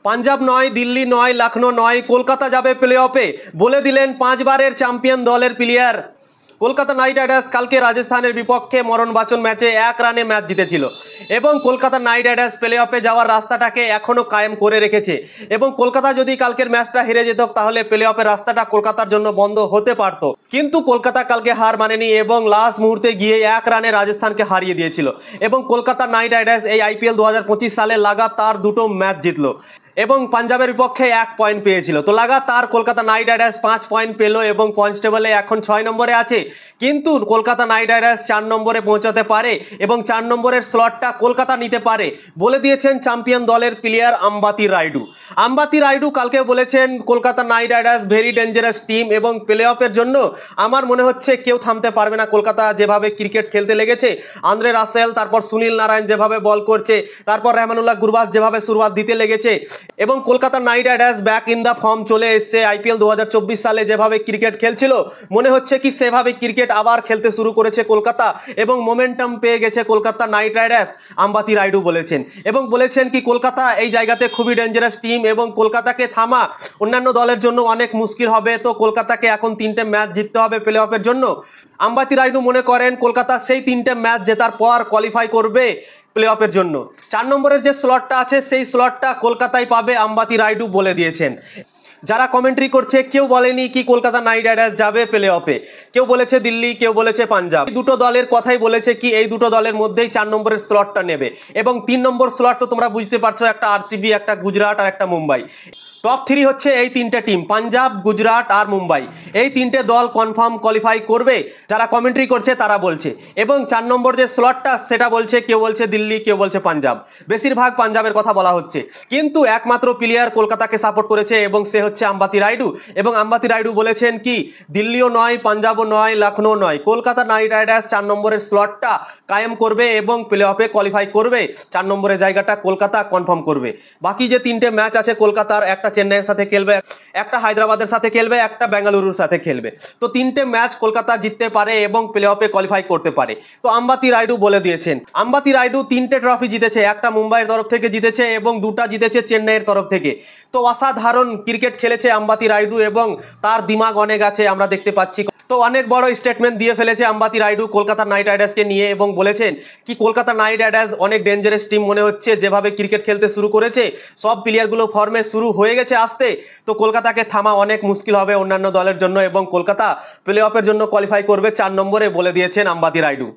পাঞ্জাব নয়, দিল্লি নয়, লখনৌ নয়, কলকাতা যাবে প্লে অফে বলে দিলেন 5 বারের চ্যাম্পিয়ন দলের প্লেয়ার। কলকাতা নাইট রাইডার্স কালকে রাজস্থানের বিপক্ষে মরণবাচন ম্যাচে 1 রানে ম্যাচ জিতেছিল এবং কলকাতা নাইট রাইডার্স প্লে অফে যাওয়ার রাস্তাটাকে এখনও কায়েম করে রেখেছে এবং কলকাতা যদি কালকের ম্যাচটা হেরে যেত তাহলে প্লে অফের রাস্তাটা কলকাতার জন্য বন্ধ হতে পারত। কিন্তু কলকাতা কালকে হার মানেনি এবং লাস্ট মুহূর্তে গিয়ে 1 রানে রাজস্থানকে হারিয়ে দিয়েছিল এবং কলকাতা নাইট রাইডার্স এই IPL 2025 সালে লাগাতার 2টো ম্যাচ জিতলো এবং পাঞ্জাবের বিপক্ষে 1 পয়েন্ট পেয়েছিল। তো লাগাতার কলকাতা নাইট রাইডার্স 5 পয়েন্ট পেল এবং পয়েন্টস টেবলে এখন 6 নম্বরে আছে। কিন্তু কলকাতা নাইট রাইডার্স 4 নম্বরে পৌঁছাতে পারে এবং 4 নম্বরের স্লটটা কলকাতা নিতে পারে বলে দিয়েছেন চ্যাম্পিয়ন দলের প্লেয়ার আম্বাতি রায়ুডু। আম্বাতি রায়ুডু কালকে বলেছেন Kolkata night Riders very dangerous team এবং প্লে অফের জন্য আমার মনে হচ্ছে কেউ থামতে পারবে না। কলকাতা যেভাবে ক্রিকেট খেলতে লেগেছে, আন্দ্রে রাসেল, তারপর সুনীল নারায়ণ যেভাবে বল করছে, তারপর রহমানুল্লাহ গুরবাজ যেভাবে শুরুয়াত দিতে লেগেছে এবং Kolkata night Riders back in the form চলে এসছে। IPL 2024 সালে যেভাবে ক্রিকেট খেলছিল মনে হচ্ছে কি সেভাবে ক্রিকেট আবার খেলতে শুরু করেছে কলকাতা এবং মোমেন্টাম পেয়ে গেছে কলকাতা নাইট রাইডার্স, আম্বাতি রায়ুডু বলেছেন। এবং বলেছেন কি কলকাতা এই জায়গাতে খুবই ডেঞ্জারাস টিম এবং কলকাতাকে থামা অন্যান্য দলের জন্য অনেক মুশকিল হবে। তো কলকাতাকে এখন 3টে ম্যাচ জিততে হবে প্লে অফের জন্য। আম্বাতি রায়ুডু মনে করেন কলকাতা সেই 3টে ম্যাচ জেতার পর কোয়ালিফাই করবে প্লে অফের জন্য। 4 নম্বরের যে স্লটটা আছে সেই স্লটটা কলকাতায় পাবে, আম্বাতি রায়ুডু বলে দিয়েছেন। যারা কমেন্ট্রি করছে কেউ বলেনি কি কলকাতা নাইট রাইডার্স যাবে প্লে অফে, কেউ বলেছে দিল্লি, কেউ বলেছে পাঞ্জাব। এই দুটো দলের কথাই বলেছে কি এই দুটো দলের মধ্যেই 4 নম্বরের স্লটটা নেবে এবং 3 নম্বর স্লট তো তোমরা বুঝতে পারছো, একটা RCB, একটা গুজরাট আর একটা মুম্বাই। টপ 3 হচ্ছে এই 3টে টিম, পাঞ্জাব, গুজরাট আর মুম্বাই। এই 3টে দল কনফার্ম কোয়ালিফাই করবে যারা কমেন্ট্রি করছে তারা বলছে। এবং 4 নম্বর যে স্লটটা সেটা বলছে, কেউ বলছে দিল্লি, কেউ বলছে পাঞ্জাব, বেশিরভাগ পাঞ্জাবের কথা বলা হচ্ছে। কিন্তু একমাত্র প্লেয়ার কলকাতাকে সাপোর্ট করেছে এবং সে হচ্ছে আম্বাতি রায়ুডু। এবং আম্বাতি রায়ুডু বলেছেন কি দিল্লিও নয়, পাঞ্জাবও নয়, লখনৌ নয়, কলকাতা নাইট রাইডার্স 4 নম্বরের স্লটটা কায়েম করবে এবং প্লে অফে কোয়ালিফাই করবে। 4 নম্বরের জায়গাটা কলকাতা কনফার্ম করবে। বাকি যে 3টে ম্যাচ আছে কলকাতার, একটা চেন্নাইয়ের সাথে খেলবে, একটা হায়দ্রাবাদের সাথে খেলবে, একটা বেঙ্গালুরুর সাথে খেলবে। তো 3টে ম্যাচ কলকাতা জিততে পারে এবং প্লে অফে কোয়ালিফাই করতে পারে। তো আম্বাতি রায়ুডু বলে দিয়েছেন। আম্বাতি রায়ুডু 3টে ট্রফি জিতেছে, একটা মুম্বাইয়ের তরফ থেকে জিতেছে এবং 2টা জিতেছে চেন্নাইয়ের তরফ থেকে। তো অসাধারণ ক্রিকেট খেলেছে আম্বাতি রায়ুডু এবং তার দিমাগ অনেক আছে আমরা দেখতে পাচ্ছি। তো অনেক বড় স্টেটমেন্ট দিয়ে ফেলেছে আম্বাতি রায়ুডু কলকাতা নাইট রাইডার্সকে নিয়ে এবং বলেছেন কি কলকাতা নাইট রাইডার্স অনেক ডেঞ্জারাস টিম মনে হচ্ছে, যেভাবে ক্রিকেট খেলতে শুরু করেছে সব প্লেয়ারগুলো ফর্মে শুরু হয়ে গেছে আসতে। তো কলকাতাকে থামা অনেক মুশকিল হবে অন্যান্য দলের জন্য এবং কলকাতা প্লে অফের জন্য কোয়ালিফাই করবে 4 নম্বরে বলে দিয়েছেন আম্বাতি রায়ুডু।